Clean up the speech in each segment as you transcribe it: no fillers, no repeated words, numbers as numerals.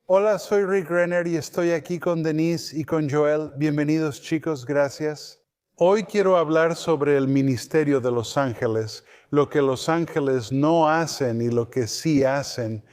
Hola, soy Rick Renner y estoy aquí con Denise y con Joel. Bienvenidos chicos, gracias. Hoy quiero hablar sobre el ministerio de los ángeles, lo que los ángeles no hacen y lo que sí hacen.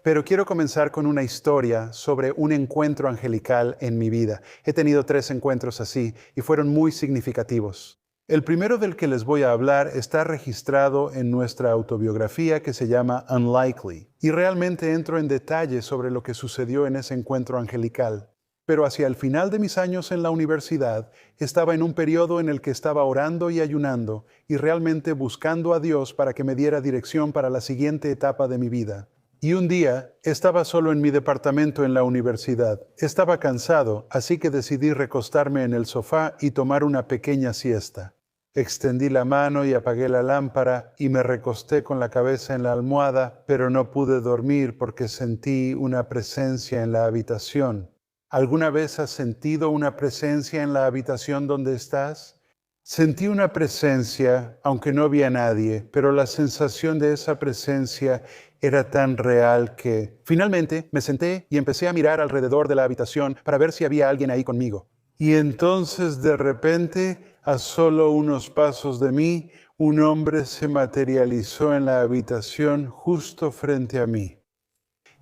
Pero quiero comenzar con una historia sobre un encuentro angelical en mi vida. He tenido 3 encuentros así y fueron muy significativos. El primero del que les voy a hablar está registrado en nuestra autobiografía que se llama Unlikely, y realmente entro en detalle sobre lo que sucedió en ese encuentro angelical. Pero hacia el final de mis años en la universidad, estaba en un periodo en el que estaba orando y ayunando y realmente buscando a Dios para que me diera dirección para la siguiente etapa de mi vida. Y un día estaba solo en mi departamento en la universidad. Estaba cansado, así que decidí recostarme en el sofá y tomar una pequeña siesta. Extendí la mano y apagué la lámpara y me recosté con la cabeza en la almohada, pero no pude dormir porque sentí una presencia en la habitación. ¿Alguna vez has sentido una presencia en la habitación donde estás? Sentí una presencia, aunque no vi a nadie, pero la sensación de esa presencia era tan real que finalmente me senté y empecé a mirar alrededor de la habitación para ver si había alguien ahí conmigo. Y entonces de repente, a solo unos pasos de mí, un hombre se materializó en la habitación justo frente a mí.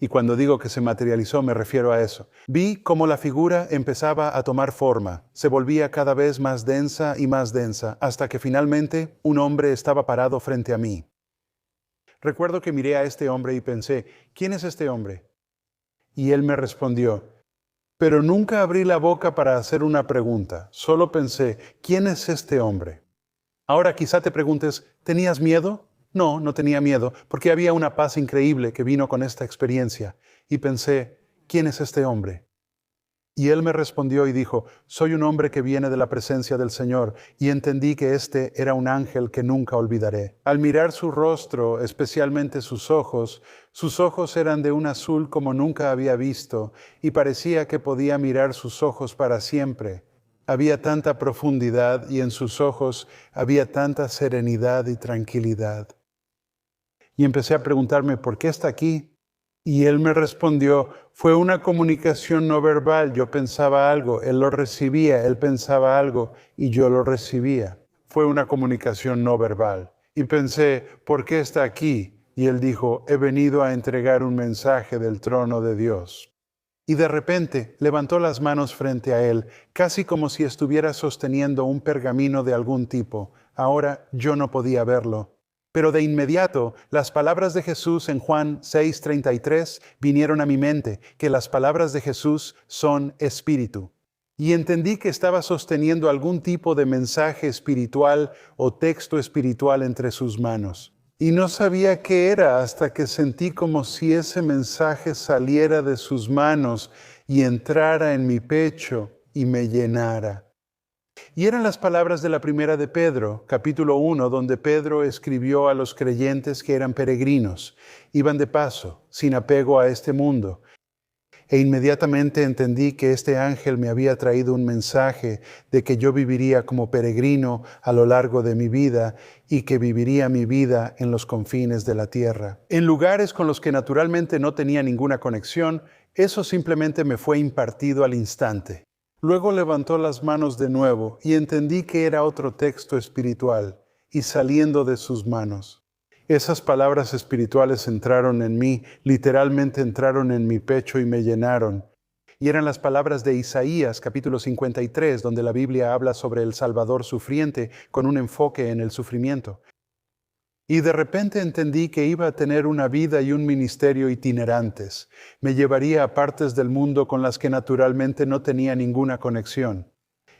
Y cuando digo que se materializó me refiero a eso. Vi cómo la figura empezaba a tomar forma, se volvía cada vez más densa y más densa, hasta que finalmente un hombre estaba parado frente a mí. Recuerdo que miré a este hombre y pensé, ¿quién es este hombre? Y él me respondió, pero nunca abrí la boca para hacer una pregunta, solo pensé, ¿quién es este hombre? Ahora quizá te preguntes, ¿tenías miedo? No, no tenía miedo, porque había una paz increíble que vino con esta experiencia. Y pensé, ¿quién es este hombre? Y él me respondió y dijo, soy un hombre que viene de la presencia del Señor, y entendí que este era un ángel que nunca olvidaré. Al mirar su rostro, especialmente sus ojos eran de un azul como nunca había visto, y parecía que podía mirar sus ojos para siempre. Había tanta profundidad y en sus ojos había tanta serenidad y tranquilidad. Y empecé a preguntarme, ¿por qué está aquí? Y él me respondió, fue una comunicación no verbal, yo pensaba algo, él lo recibía, él pensaba algo y yo lo recibía. Fue una comunicación no verbal. Y pensé, ¿por qué está aquí? Y él dijo, he venido a entregar un mensaje del trono de Dios. Y de repente levantó las manos frente a él, casi como si estuviera sosteniendo un pergamino de algún tipo. Ahora yo no podía verlo. Pero de inmediato las palabras de Jesús en Juan 6:33 vinieron a mi mente, que las palabras de Jesús son espíritu. Y entendí que estaba sosteniendo algún tipo de mensaje espiritual o texto espiritual entre sus manos. Y no sabía qué era hasta que sentí como si ese mensaje saliera de sus manos y entrara en mi pecho y me llenara. Y eran las palabras de la primera de Pedro, capítulo 1, donde Pedro escribió a los creyentes que eran peregrinos, iban de paso, sin apego a este mundo. E inmediatamente entendí que este ángel me había traído un mensaje de que yo viviría como peregrino a lo largo de mi vida y que viviría mi vida en los confines de la tierra. En lugares con los que naturalmente no tenía ninguna conexión, eso simplemente me fue impartido al instante. Luego levantó las manos de nuevo y entendí que era otro texto espiritual y saliendo de sus manos. Esas palabras espirituales entraron en mí, literalmente entraron en mi pecho y me llenaron. Y eran las palabras de Isaías, capítulo 53, donde la Biblia habla sobre el Salvador sufriente con un enfoque en el sufrimiento. Y de repente entendí que iba a tener una vida y un ministerio itinerantes. Me llevaría a partes del mundo con las que naturalmente no tenía ninguna conexión.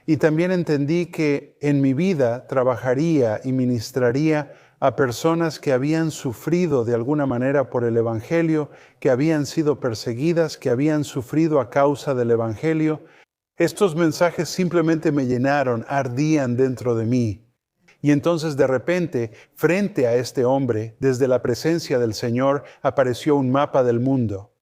Y también entendí que en mi vida trabajaría y ministraría a personas que habían sufrido de alguna manera por el Evangelio, que habían sido perseguidas, que habían sufrido a causa del Evangelio. Estos mensajes simplemente me llenaron, ardían dentro de mí. Y entonces de repente, frente a este hombre, desde la presencia del Señor, apareció un mapa del mundo.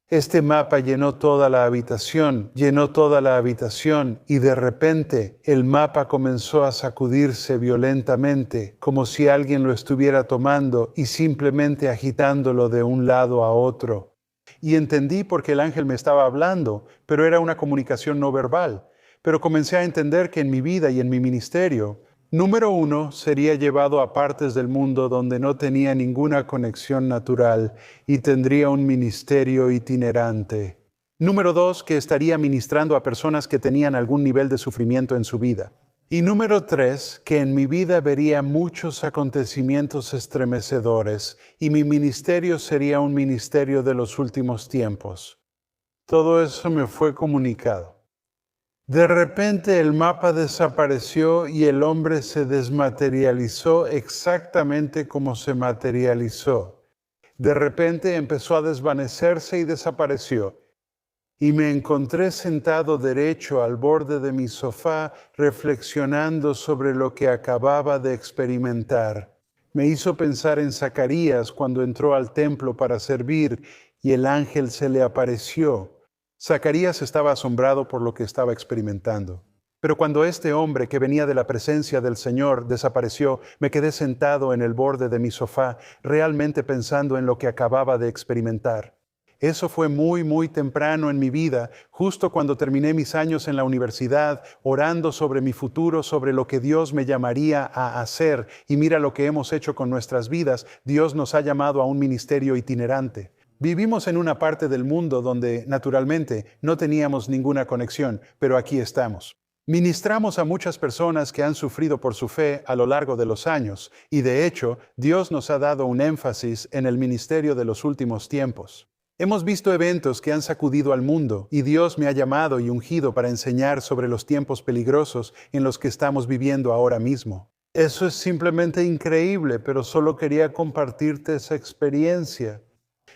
Este mapa llenó toda la habitación y de repente el mapa comenzó a sacudirse violentamente, como si alguien lo estuviera tomando y simplemente agitándolo de un lado a otro. y entendí por qué el ángel me estaba hablando, pero era una comunicación no verbal. Pero comencé a entender que en mi vida y en mi ministerio, número uno, sería llevado a partes del mundo donde no tenía ninguna conexión natural y tendría un ministerio itinerante. Número dos, que estaría ministrando a personas que tenían algún nivel de sufrimiento en su vida. Y número tres, que en mi vida vería muchos acontecimientos estremecedores y mi ministerio sería un ministerio de los últimos tiempos. Todo eso me fue comunicado. De repente el mapa desapareció y el hombre se desmaterializó exactamente como se materializó. De repente empezó a desvanecerse y desapareció. Y me encontré sentado derecho al borde de mi sofá, reflexionando sobre lo que acababa de experimentar. Me hizo pensar en Zacarías cuando entró al templo para servir y el ángel se le apareció. Zacarías estaba asombrado por lo que estaba experimentando. Pero cuando este hombre que venía de la presencia del Señor desapareció, me quedé sentado en el borde de mi sofá, realmente pensando en lo que acababa de experimentar. Eso fue muy temprano en mi vida, justo cuando terminé mis años en la universidad, orando sobre mi futuro, sobre lo que Dios me llamaría a hacer. Y mira lo que hemos hecho con nuestras vidas. Dios nos ha llamado a un ministerio itinerante. Vivimos en una parte del mundo donde, naturalmente, no teníamos ninguna conexión, pero aquí estamos. Ministramos a muchas personas que han sufrido por su fe a lo largo de los años, y de hecho, Dios nos ha dado un énfasis en el ministerio de los últimos tiempos. Hemos visto eventos que han sacudido al mundo y Dios me ha llamado y ungido para enseñar sobre los tiempos peligrosos en los que estamos viviendo ahora mismo. Eso es simplemente increíble, pero solo quería compartirte esa experiencia.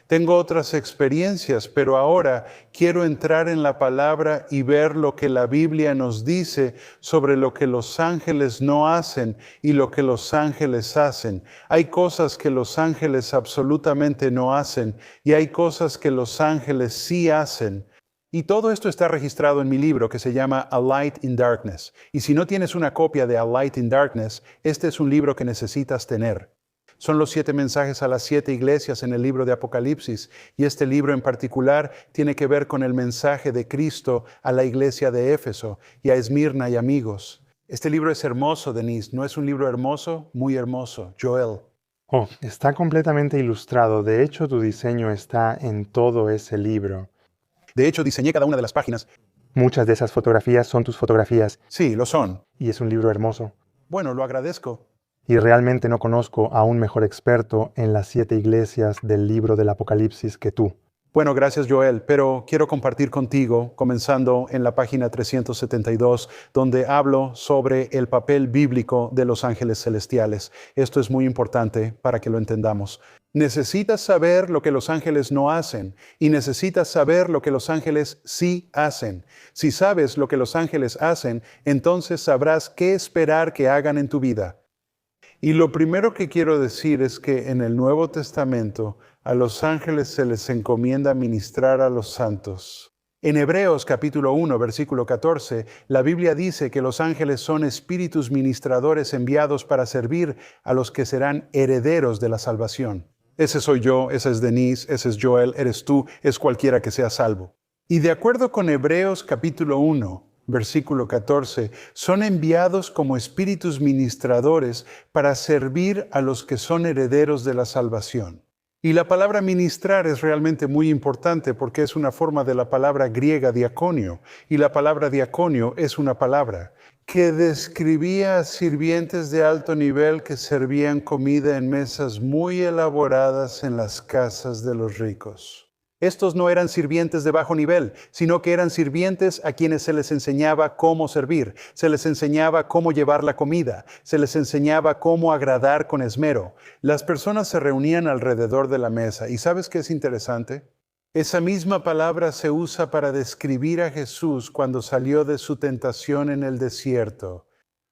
Tengo otras experiencias, pero ahora quiero entrar en la palabra y ver lo que la Biblia nos dice sobre lo que los ángeles no hacen y lo que los ángeles hacen. Hay cosas que los ángeles absolutamente no hacen y hay cosas que los ángeles sí hacen. Y todo esto está registrado en mi libro que se llama A Light in Darkness. Y si no tienes una copia de A Light in Darkness, este es un libro que necesitas tener. Son los 7 mensajes a las 7 iglesias en el libro de Apocalipsis, y este libro en particular tiene que ver con el mensaje de Cristo a la iglesia de Éfeso y a Esmirna y amigos. Este libro es hermoso, Denise. ¿No es un libro hermoso? Muy hermoso. Joel. Oh, está completamente ilustrado. De hecho, tu diseño está en todo ese libro. De hecho, diseñé cada una de las páginas. Muchas de esas fotografías son tus fotografías. Sí, lo son. Y es un libro hermoso. Bueno, lo agradezco. Y realmente no conozco a un mejor experto en las 7 iglesias del libro del Apocalipsis que tú. Bueno, gracias Joel, pero quiero compartir contigo, comenzando en la página 372, donde hablo sobre el papel bíblico de los ángeles celestiales. Esto es muy importante para que lo entendamos. Necesitas saber lo que los ángeles no hacen y necesitas saber lo que los ángeles sí hacen. Si sabes lo que los ángeles hacen, entonces sabrás qué esperar que hagan en tu vida. Y lo primero que quiero decir es que en el Nuevo Testamento a los ángeles se les encomienda ministrar a los santos. En Hebreos capítulo 1, versículo 14, la Biblia dice que los ángeles son espíritus ministradores enviados para servir a los que serán herederos de la salvación. Ese soy yo, ese es Denise, ese es Joel, eres tú, es cualquiera que sea salvo. Y de acuerdo con Hebreos capítulo 1, versículo 14, son enviados como espíritus ministradores para servir a los que son herederos de la salvación. Y la palabra ministrar es realmente muy importante porque es una forma de la palabra griega diaconio, y la palabra diaconio es una palabra que describía a sirvientes de alto nivel que servían comida en mesas muy elaboradas en las casas de los ricos. Estos no eran sirvientes de bajo nivel, sino que eran sirvientes a quienes se les enseñaba cómo servir, se les enseñaba cómo llevar la comida, se les enseñaba cómo agradar con esmero. Las personas se reunían alrededor de la mesa. ¿Y sabes qué es interesante? Esa misma palabra se usa para describir a Jesús cuando salió de su tentación en el desierto.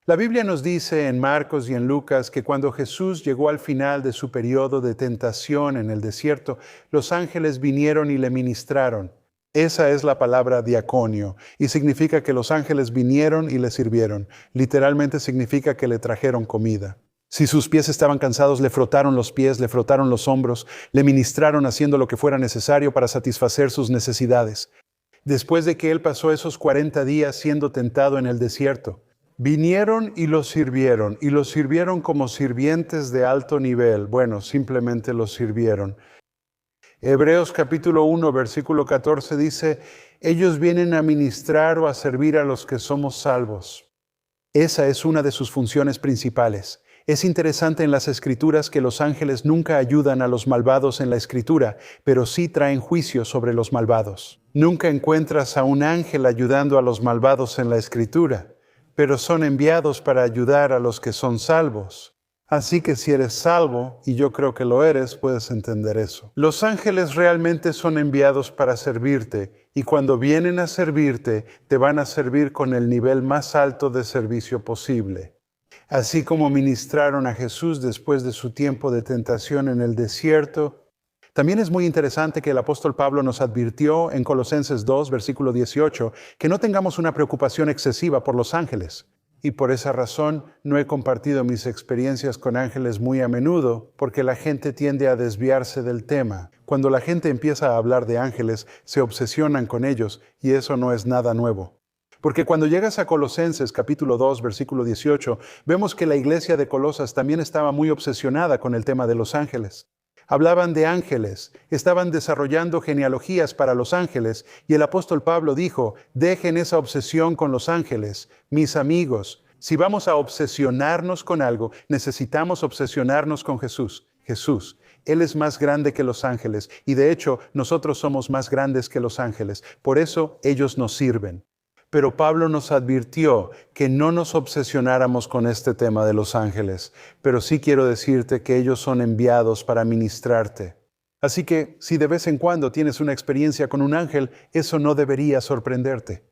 La Biblia nos dice en Marcos y en Lucas que cuando Jesús llegó al final de su periodo de tentación en el desierto, los ángeles vinieron y le ministraron. Esa es la palabra diaconio y significa que los ángeles vinieron y le sirvieron. Literalmente significa que le trajeron comida. Si sus pies estaban cansados, le frotaron los pies, le frotaron los hombros, le ministraron haciendo lo que fuera necesario para satisfacer sus necesidades. Después de que él pasó esos 40 días siendo tentado en el desierto, vinieron y los sirvieron como sirvientes de alto nivel. Bueno, simplemente los sirvieron. Hebreos capítulo 1, versículo 14 dice, ellos vienen a ministrar o a servir a los que somos salvos. Esa es una de sus funciones principales. Es interesante en las Escrituras que los ángeles nunca ayudan a los malvados en la Escritura, pero sí traen juicio sobre los malvados. Nunca encuentras a un ángel ayudando a los malvados en la Escritura, pero son enviados para ayudar a los que son salvos. Así que si eres salvo, y yo creo que lo eres, puedes entender eso. Los ángeles realmente son enviados para servirte, y cuando vienen a servirte, te van a servir con el nivel más alto de servicio posible. Así como ministraron a Jesús después de su tiempo de tentación en el desierto. También es muy interesante que el apóstol Pablo nos advirtió en Colosenses 2, versículo 18, que no tengamos una preocupación excesiva por los ángeles. Y por esa razón no he compartido mis experiencias con ángeles muy a menudo, porque la gente tiende a desviarse del tema. Cuando la gente empieza a hablar de ángeles, se obsesionan con ellos, y eso no es nada nuevo. Porque cuando llegas a Colosenses capítulo 2, versículo 18, vemos que la iglesia de Colosas también estaba muy obsesionada con el tema de los ángeles. Hablaban de ángeles, estaban desarrollando genealogías para los ángeles, y el apóstol Pablo dijo, dejen esa obsesión con los ángeles, mis amigos. Si vamos a obsesionarnos con algo, necesitamos obsesionarnos con Jesús. Jesús, Él es más grande que los ángeles, y de hecho nosotros somos más grandes que los ángeles. Por eso ellos nos sirven. Pero Pablo nos advirtió que no nos obsesionáramos con este tema de los ángeles, pero sí quiero decirte que ellos son enviados para ministrarte. Así que si de vez en cuando tienes una experiencia con un ángel, eso no debería sorprenderte.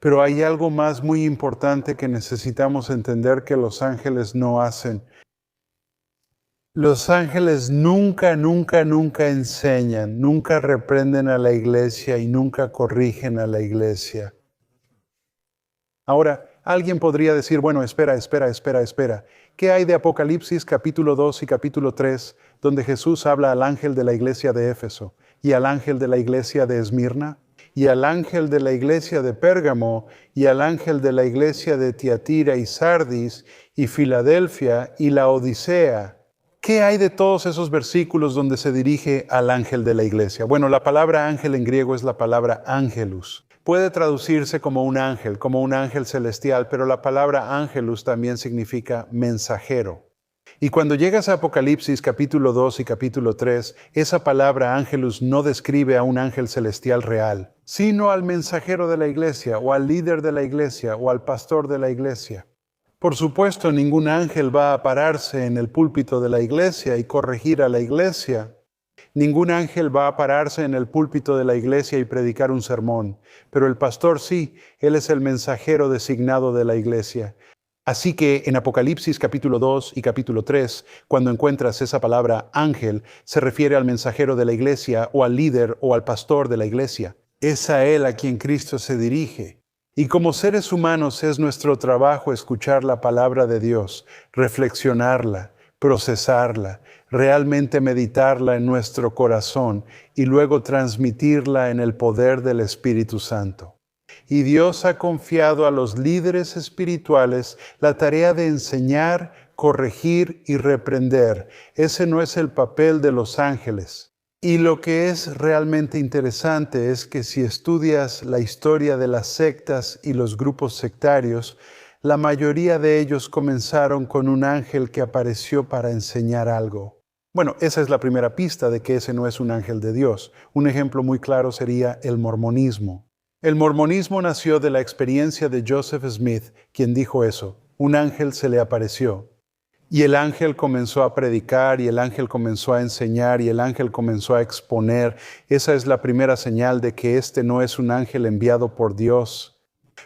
Pero hay algo más muy importante que necesitamos entender que los ángeles no hacen. Los ángeles nunca enseñan, nunca reprenden a la iglesia y nunca corrigen a la iglesia. Ahora, alguien podría decir, bueno, espera. ¿Qué hay de Apocalipsis capítulo 2 y capítulo 3, donde Jesús habla al ángel de la iglesia de Éfeso, y al ángel de la iglesia de Esmirna, y al ángel de la iglesia de Pérgamo, y al ángel de la iglesia de Tiatira y Sardis, y Filadelfia, y la Odisea? ¿Qué hay de todos esos versículos donde se dirige al ángel de la iglesia? Bueno, la palabra ángel en griego es la palabra ángelus. Puede traducirse como un ángel celestial, pero la palabra ángelus también significa mensajero. Y cuando llegas a Apocalipsis capítulo 2 y capítulo 3, esa palabra ángelus no describe a un ángel celestial real, sino al mensajero de la iglesia, o al líder de la iglesia, o al pastor de la iglesia. Por supuesto, ningún ángel va a pararse en el púlpito de la iglesia y corregir a la iglesia. Ningún ángel va a pararse en el púlpito de la iglesia y predicar un sermón, pero el pastor sí, él es el mensajero designado de la iglesia. Así que en Apocalipsis capítulo 2 y capítulo 3, cuando encuentras esa palabra ángel, se refiere al mensajero de la iglesia o al líder o al pastor de la iglesia. Es a él a quien Cristo se dirige. Y como seres humanos es nuestro trabajo escuchar la palabra de Dios, reflexionarla, procesarla, realmente meditarla en nuestro corazón y luego transmitirla en el poder del Espíritu Santo. Y Dios ha confiado a los líderes espirituales la tarea de enseñar, corregir y reprender. Ese no es el papel de los ángeles. Y lo que es realmente interesante es que si estudias la historia de las sectas y los grupos sectarios, la mayoría de ellos comenzaron con un ángel que apareció para enseñar algo. Bueno, esa es la primera pista de que ese no es un ángel de Dios. Un ejemplo muy claro sería el mormonismo. El mormonismo nació de la experiencia de Joseph Smith, quien dijo eso. Un ángel se le apareció. Y el ángel comenzó a predicar, y el ángel comenzó a enseñar, y el ángel comenzó a exponer. Esa es la primera señal de que este no es un ángel enviado por Dios.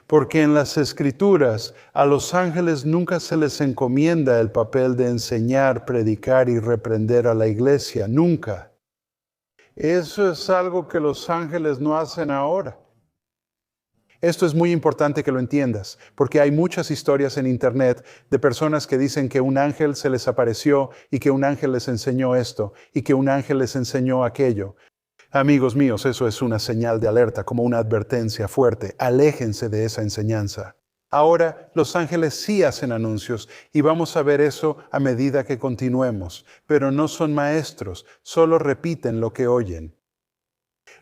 Porque en las Escrituras a los ángeles nunca se les encomienda el papel de enseñar, predicar y reprender a la iglesia. Nunca. Eso es algo que los ángeles no hacen ahora. Esto es muy importante que lo entiendas, porque hay muchas historias en Internet de personas que dicen que un ángel se les apareció y que un ángel les enseñó esto y que un ángel les enseñó aquello. Amigos míos, eso es una señal de alerta, como una advertencia fuerte. Aléjense de esa enseñanza. Ahora, los ángeles sí hacen anuncios y vamos a ver eso a medida que continuemos, pero no son maestros, solo repiten lo que oyen.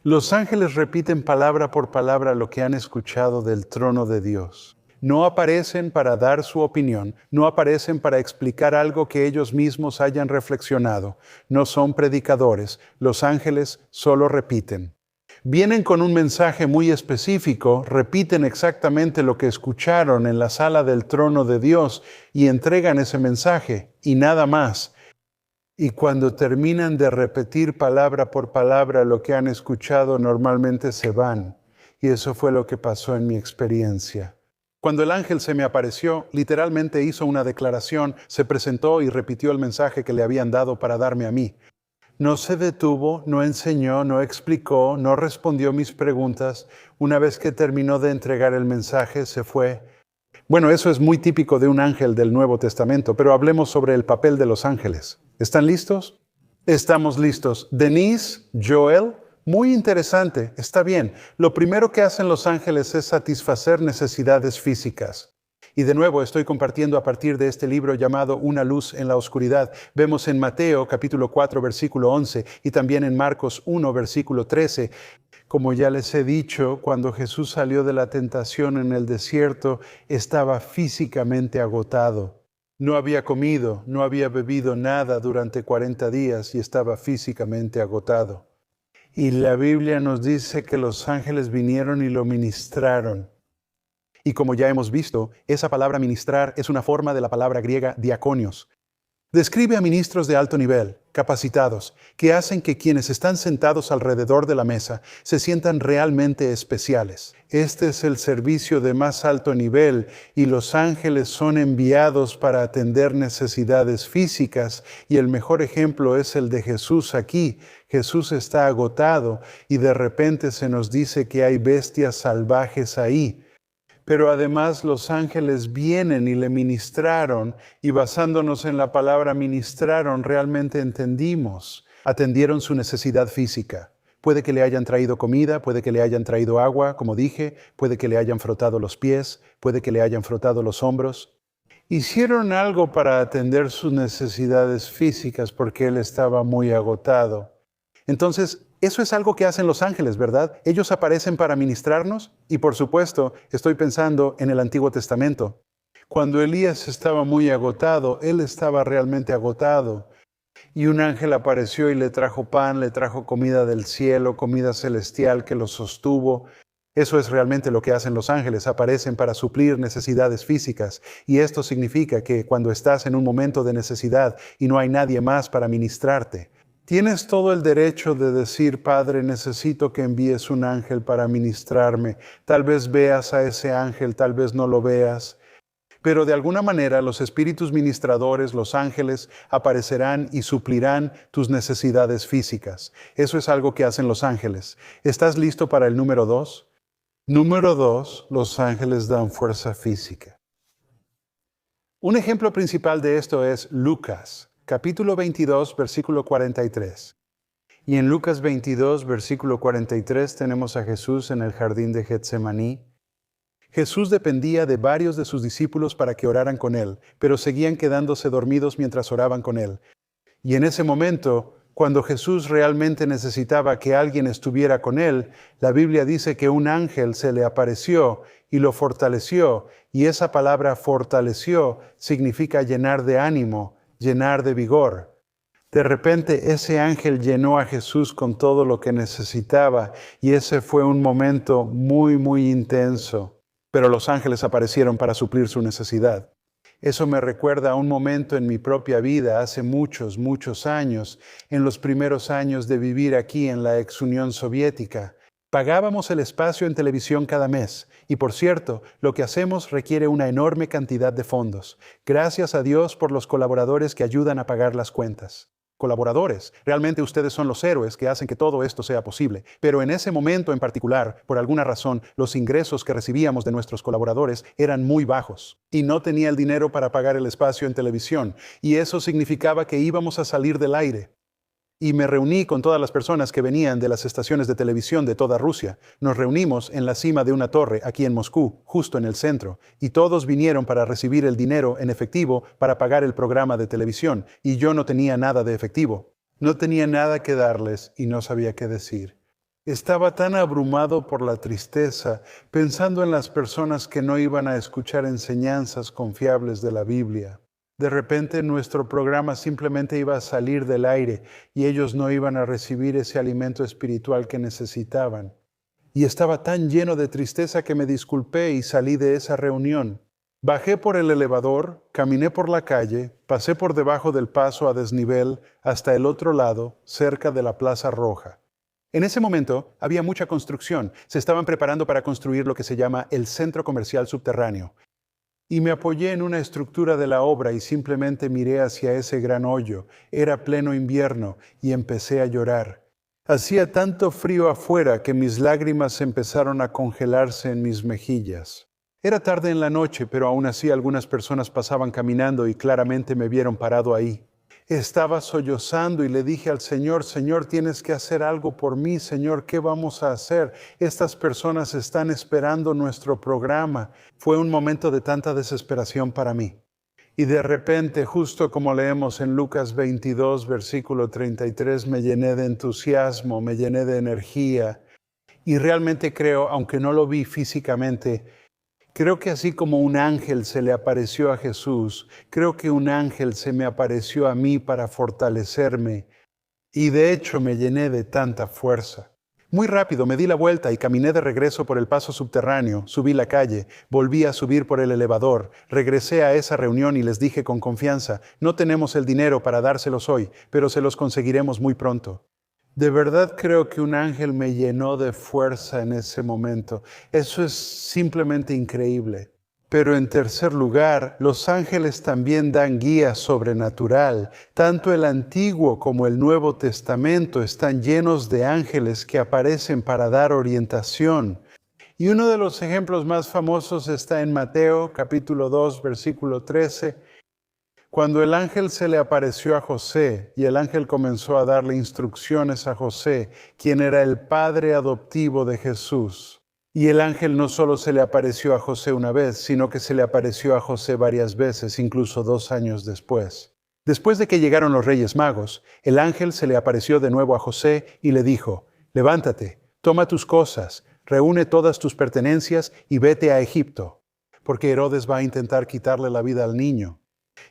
Los ángeles repiten palabra por palabra lo que han escuchado del trono de Dios. No aparecen para dar su opinión, no aparecen para explicar algo que ellos mismos hayan reflexionado. No son predicadores, los ángeles solo repiten. Vienen con un mensaje muy específico, repiten exactamente lo que escucharon en la sala del trono de Dios y entregan ese mensaje y nada más. Y cuando terminan de repetir palabra por palabra lo que han escuchado, normalmente se van. Y eso fue lo que pasó en mi experiencia. Cuando el ángel se me apareció, literalmente hizo una declaración, se presentó y repitió el mensaje que le habían dado para darme a mí. No se detuvo, no enseñó, no explicó, no respondió mis preguntas. Una vez que terminó de entregar el mensaje, se fue. Bueno, eso es muy típico de un ángel del Nuevo Testamento, pero hablemos sobre el papel de los ángeles. ¿Están listos? Estamos listos. Denise, Joel, muy interesante, está bien. Lo primero que hacen los ángeles es satisfacer necesidades físicas. Y de nuevo estoy compartiendo a partir de este libro llamado Una luz en la oscuridad. Vemos en Mateo capítulo 4 versículo 11 y también en Marcos 1 versículo 13. Como ya les he dicho, cuando Jesús salió de la tentación en el desierto, estaba físicamente agotado. No había comido, no había bebido nada durante 40 días y estaba físicamente agotado. Y la Biblia nos dice que los ángeles vinieron y lo ministraron. Y como ya hemos visto, esa palabra ministrar es una forma de la palabra griega diaconios. Describe a ministros de alto nivel, capacitados, que hacen que quienes están sentados alrededor de la mesa se sientan realmente especiales. Este es el servicio de más alto nivel y los ángeles son enviados para atender necesidades físicas y el mejor ejemplo es el de Jesús aquí. Jesús está agotado y de repente se nos dice que hay bestias salvajes ahí. Pero además los ángeles vienen y le ministraron y basándonos en la palabra ministraron realmente entendimos. Atendieron su necesidad física. Puede que le hayan traído comida, puede que le hayan traído agua, como dije, puede que le hayan frotado los pies, puede que le hayan frotado los hombros. Hicieron algo para atender sus necesidades físicas porque él estaba muy agotado. Entonces, eso es algo que hacen los ángeles, ¿verdad? Ellos aparecen para ministrarnos y por supuesto estoy pensando en el Antiguo Testamento. Cuando Elías estaba muy agotado, él estaba realmente agotado. Y un ángel apareció y le trajo pan, le trajo comida del cielo, comida celestial que lo sostuvo. Eso es realmente lo que hacen los ángeles, aparecen para suplir necesidades físicas. Y esto significa que cuando estás en un momento de necesidad y no hay nadie más para ministrarte, tienes todo el derecho de decir, Padre, necesito que envíes un ángel para ministrarme. Tal vez veas a ese ángel, tal vez no lo veas. Pero de alguna manera los espíritus ministradores, los ángeles, aparecerán y suplirán tus necesidades físicas. Eso es algo que hacen los ángeles. ¿Estás listo para el número 2? Número 2, los ángeles dan fuerza física. Un ejemplo principal de esto es Lucas. Capítulo 22, versículo 43. Y en Lucas 22, versículo 43 tenemos a Jesús en el jardín de Getsemaní. Jesús dependía de varios de sus discípulos para que oraran con él, pero seguían quedándose dormidos mientras oraban con él. Y en ese momento, cuando Jesús realmente necesitaba que alguien estuviera con él, la Biblia dice que un ángel se le apareció y lo fortaleció, y esa palabra fortaleció significa llenar de ánimo, llenar de vigor. De repente ese ángel llenó a Jesús con todo lo que necesitaba y ese fue un momento muy, muy intenso. Pero los ángeles aparecieron para suplir su necesidad. Eso me recuerda a un momento en mi propia vida hace muchos, muchos años, en los primeros años de vivir aquí en la ex Unión Soviética. Pagábamos el espacio en televisión cada mes y por cierto, lo que hacemos requiere una enorme cantidad de fondos. Gracias a Dios por los colaboradores que ayudan a pagar las cuentas. colaboradores. Realmente ustedes son los héroes que hacen que todo esto sea posible. Pero en ese momento en particular, por alguna razón, los ingresos que recibíamos de nuestros colaboradores eran muy bajos. Y no tenía el dinero para pagar el espacio en televisión. Y eso significaba que íbamos a salir del aire. Y me reuní con todas las personas que venían de las estaciones de televisión de toda Rusia. Nos reunimos en la cima de una torre aquí en Moscú, justo en el centro, y todos vinieron para recibir el dinero en efectivo para pagar el programa de televisión, y yo no tenía nada de efectivo. No tenía nada que darles y no sabía qué decir. Estaba tan abrumado por la tristeza, pensando en las personas que no iban a escuchar enseñanzas confiables de la Biblia. De repente nuestro programa simplemente iba a salir del aire y ellos no iban a recibir ese alimento espiritual que necesitaban. Y estaba tan lleno de tristeza que me disculpé y salí de esa reunión. Bajé por el elevador, caminé por la calle, pasé por debajo del paso a desnivel hasta el otro lado, cerca de la Plaza Roja. En ese momento había mucha construcción. Se estaban preparando para construir lo que se llama el Centro Comercial Subterráneo. Y me apoyé en una estructura de la obra y simplemente miré hacia ese gran hoyo. Era pleno invierno y empecé a llorar. Hacía tanto frío afuera que mis lágrimas empezaron a congelarse en mis mejillas. Era tarde en la noche, pero aún así algunas personas pasaban caminando y claramente me vieron parado ahí. Estaba sollozando y le dije al Señor, Señor, tienes que hacer algo por mí, Señor, ¿qué vamos a hacer? Estas personas están esperando nuestro programa. Fue un momento de tanta desesperación para mí. Y de repente, justo como leemos en Lucas 22, versículo 33, me llené de entusiasmo, me llené de energía. Y realmente creo, aunque no lo vi físicamente, creo que así como un ángel se le apareció a Jesús, creo que un ángel se me apareció a mí para fortalecerme y de hecho me llené de tanta fuerza. Muy rápido me di la vuelta y caminé de regreso por el paso subterráneo, subí la calle, volví a subir por el elevador, regresé a esa reunión y les dije con confianza, no tenemos el dinero para dárselos hoy, pero se los conseguiremos muy pronto. De verdad creo que un ángel me llenó de fuerza en ese momento. Eso es simplemente increíble. Pero en tercer lugar, los ángeles también dan guía sobrenatural. Tanto el Antiguo como el Nuevo Testamento están llenos de ángeles que aparecen para dar orientación. Y uno de los ejemplos más famosos está en Mateo, capítulo 2, versículo 13. Cuando el ángel se le apareció a José y el ángel comenzó a darle instrucciones a José, quien era el padre adoptivo de Jesús. Y el ángel no solo se le apareció a José una vez, sino que se le apareció a José varias veces, incluso 2 años después. Después de que llegaron los Reyes Magos, el ángel se le apareció de nuevo a José y le dijo, levántate, toma tus cosas, reúne todas tus pertenencias y vete a Egipto, porque Herodes va a intentar quitarle la vida al niño.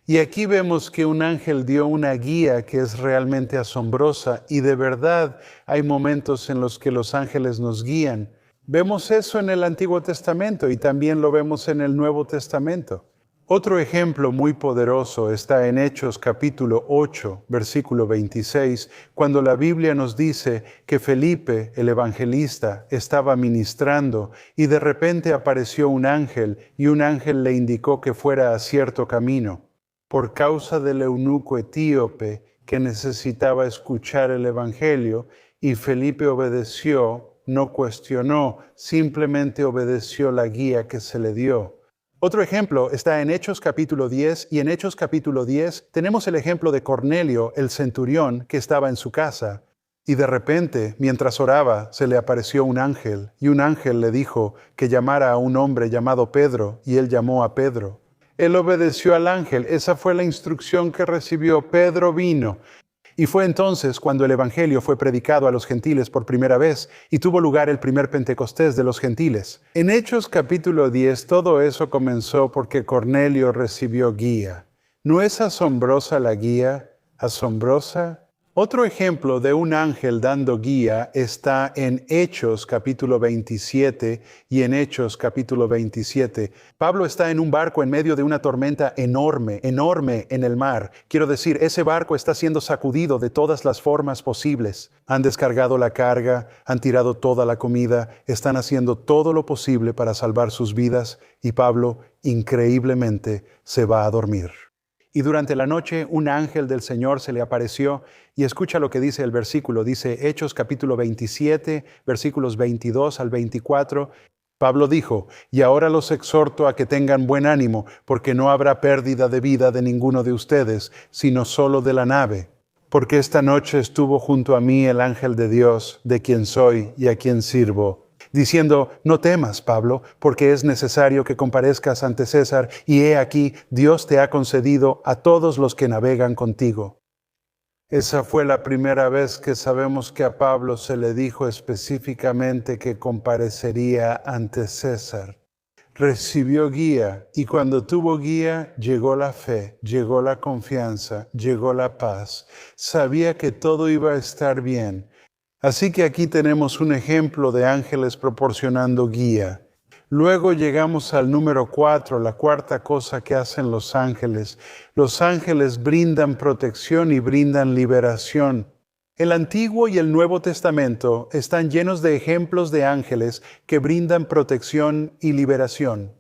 Y aquí vemos que un ángel dio una guía que es realmente asombrosa y de verdad hay momentos en los que los ángeles nos guían. Vemos eso en el Antiguo Testamento y también lo vemos en el Nuevo Testamento. Otro ejemplo muy poderoso está en Hechos capítulo 8, versículo 26, cuando la Biblia nos dice que Felipe, el evangelista, estaba ministrando y de repente apareció un ángel y un ángel le indicó que fuera a cierto camino. Por causa del eunuco etíope que necesitaba escuchar el evangelio y Felipe obedeció, no cuestionó, simplemente obedeció la guía que se le dio. Otro ejemplo está en Hechos capítulo 10 y en Hechos capítulo 10 tenemos el ejemplo de Cornelio, el centurión, que estaba en su casa y de repente, mientras oraba, se le apareció un ángel y un ángel le dijo que llamara a un hombre llamado Pedro y él llamó a Pedro. Él obedeció al ángel, esa fue la instrucción que recibió. Pedro vino. Y fue entonces cuando el evangelio fue predicado a los gentiles por primera vez y tuvo lugar el primer Pentecostés de los gentiles. En Hechos capítulo 10 todo eso comenzó porque Cornelio recibió guía. ¿No es asombrosa la guía? ¿Asombrosa? Otro ejemplo de un ángel dando guía está en Hechos capítulo 27 y en Hechos capítulo 27. Pablo está en un barco en medio de una tormenta enorme en el mar. Quiero decir, ese barco está siendo sacudido de todas las formas posibles. Han descargado la carga, han tirado toda la comida, están haciendo todo lo posible para salvar sus vidas y Pablo, increíblemente, se va a dormir. Y durante la noche un ángel del Señor se le apareció, y escucha lo que dice el versículo. Dice Hechos capítulo 27, versículos 22 al 24. Pablo dijo: y ahora los exhorto a que tengan buen ánimo, porque no habrá pérdida de vida de ninguno de ustedes, sino solo de la nave. Porque esta noche estuvo junto a mí el ángel de Dios, de quien soy y a quien sirvo, diciendo: no temas, Pablo, porque es necesario que comparezcas ante César, y he aquí, Dios te ha concedido a todos los que navegan contigo. Esa fue la primera vez que sabemos que a Pablo se le dijo específicamente que comparecería ante César. Recibió guía, y cuando tuvo guía, llegó la fe, llegó la confianza, llegó la paz. Sabía que todo iba a estar bien. Así que aquí tenemos un ejemplo de ángeles proporcionando guía. Luego llegamos al número 4, la cuarta cosa que hacen los ángeles. Los ángeles brindan protección y brindan liberación. El Antiguo y el Nuevo Testamento están llenos de ejemplos de ángeles que brindan protección y liberación.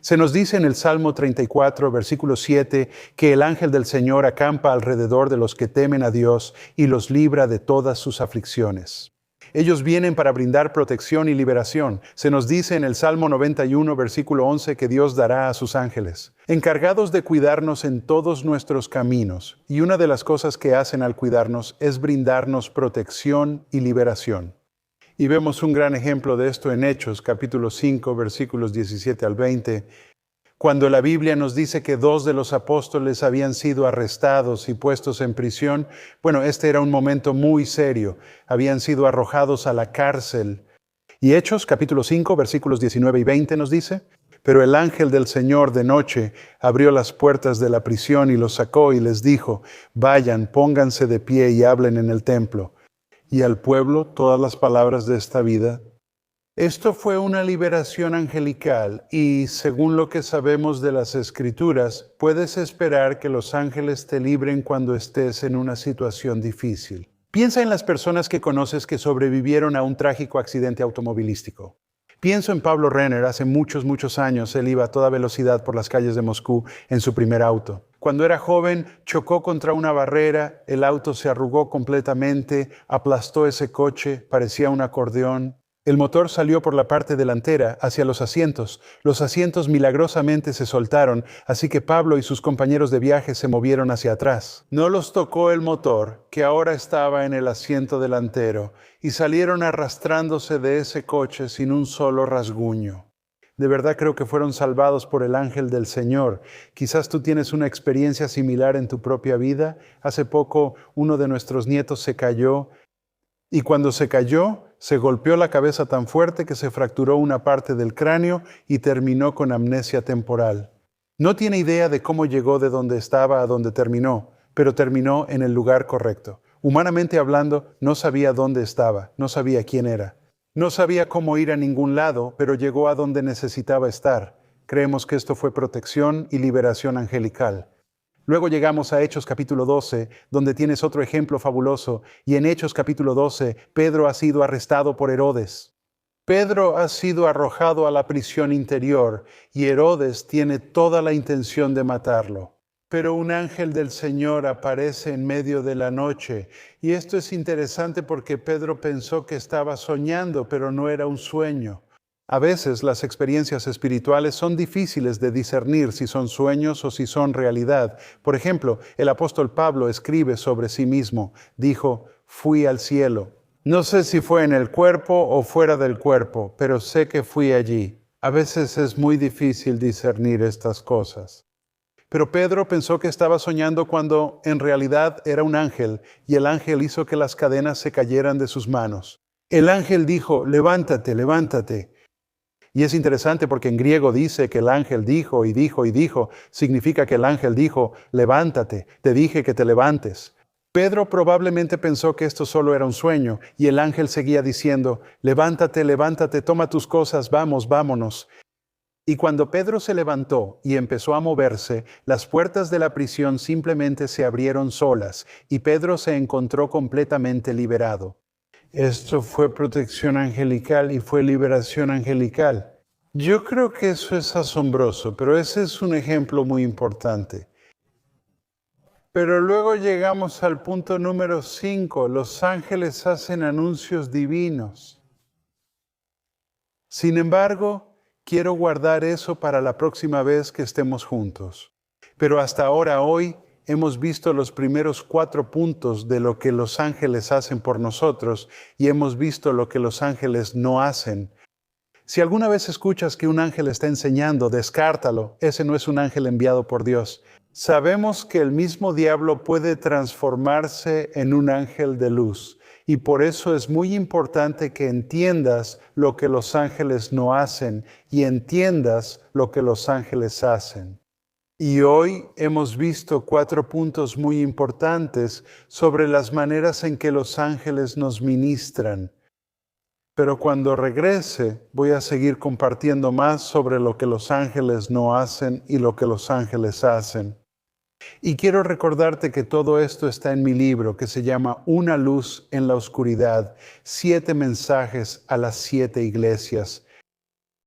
Se nos dice en el Salmo 34, versículo 7, que el ángel del Señor acampa alrededor de los que temen a Dios y los libra de todas sus aflicciones. Ellos vienen para brindar protección y liberación. Se nos dice en el Salmo 91, versículo 11, que Dios dará a sus ángeles, encargados de cuidarnos en todos nuestros caminos. Y una de las cosas que hacen al cuidarnos es brindarnos protección y liberación. Y vemos un gran ejemplo de esto en Hechos, capítulo 5, versículos 17 al 20, cuando la Biblia nos dice que 2 de los apóstoles habían sido arrestados y puestos en prisión. Bueno, este era un momento muy serio. Habían sido arrojados a la cárcel. Y Hechos, capítulo 5, versículos 19 y 20 nos dice: pero el ángel del Señor de noche abrió las puertas de la prisión y los sacó y les dijo: vayan, pónganse de pie y hablen en el templo. Y al pueblo todas las palabras de esta vida. Esto fue una liberación angelical y, según lo que sabemos de las Escrituras, puedes esperar que los ángeles te libren cuando estés en una situación difícil. Piensa en las personas que conoces que sobrevivieron a un trágico accidente automovilístico. Pienso en Pablo Renner. Hace muchos años él iba a toda velocidad por las calles de Moscú en su primer auto. Cuando era joven, chocó contra una barrera, el auto se arrugó completamente, aplastó ese coche, parecía un acordeón. El motor salió por la parte delantera hacia los asientos. Los asientos milagrosamente se soltaron, así que Pablo y sus compañeros de viaje se movieron hacia atrás. No los tocó el motor, que ahora estaba en el asiento delantero, y salieron arrastrándose de ese coche sin un solo rasguño. De verdad creo que fueron salvados por el ángel del Señor. Quizás tú tienes una experiencia similar en tu propia vida. Hace poco uno de nuestros nietos se cayó, y cuando se cayó, se golpeó la cabeza tan fuerte que se fracturó una parte del cráneo y terminó con amnesia temporal. No tiene idea de cómo llegó de donde estaba a donde terminó, pero terminó en el lugar correcto. Humanamente hablando, no sabía dónde estaba, no sabía quién era. No sabía cómo ir a ningún lado, pero llegó a donde necesitaba estar. Creemos que esto fue protección y liberación angelical. Luego llegamos a Hechos capítulo 12, donde tienes otro ejemplo fabuloso, y en Hechos capítulo 12, Pedro ha sido arrestado por Herodes. Pedro ha sido arrojado a la prisión interior, y Herodes tiene toda la intención de matarlo. Pero un ángel del Señor aparece en medio de la noche, y esto es interesante porque Pedro pensó que estaba soñando, pero no era un sueño. A veces las experiencias espirituales son difíciles de discernir si son sueños o si son realidad. Por ejemplo, el apóstol Pablo escribe sobre sí mismo. Dijo: fui al cielo. No sé si fue en el cuerpo o fuera del cuerpo, pero sé que fui allí. A veces es muy difícil discernir estas cosas. Pero Pedro pensó que estaba soñando cuando en realidad era un ángel, y el ángel hizo que las cadenas se cayeran de sus manos. El ángel dijo: levántate, levántate. Y es interesante porque en griego dice que el ángel dijo y dijo y dijo. Significa que el ángel dijo: levántate, te dije que te levantes. Pedro probablemente pensó que esto solo era un sueño, y el ángel seguía diciendo: levántate, levántate, toma tus cosas, vamos, vámonos. Y cuando Pedro se levantó y empezó a moverse, las puertas de la prisión simplemente se abrieron solas, y Pedro se encontró completamente liberado. Esto fue protección angelical y fue liberación angelical. Yo creo que eso es asombroso, pero ese es un ejemplo muy importante. Pero luego llegamos al punto número 5. Los ángeles hacen anuncios divinos. Sin embargo, quiero guardar eso para la próxima vez que estemos juntos. Pero hasta ahora, hoy, hemos visto los primeros 4 puntos de lo que los ángeles hacen por nosotros y hemos visto lo que los ángeles no hacen. Si alguna vez escuchas que un ángel está enseñando, descártalo. Ese no es un ángel enviado por Dios. Sabemos que el mismo diablo puede transformarse en un ángel de luz y por eso es muy importante que entiendas lo que los ángeles no hacen y entiendas lo que los ángeles hacen. Y hoy hemos visto 4 puntos muy importantes sobre las maneras en que los ángeles nos ministran. Pero cuando regrese, voy a seguir compartiendo más sobre lo que los ángeles no hacen y lo que los ángeles hacen. Y quiero recordarte que todo esto está en mi libro que se llama Una luz en la oscuridad, 7 mensajes a las 7 iglesias.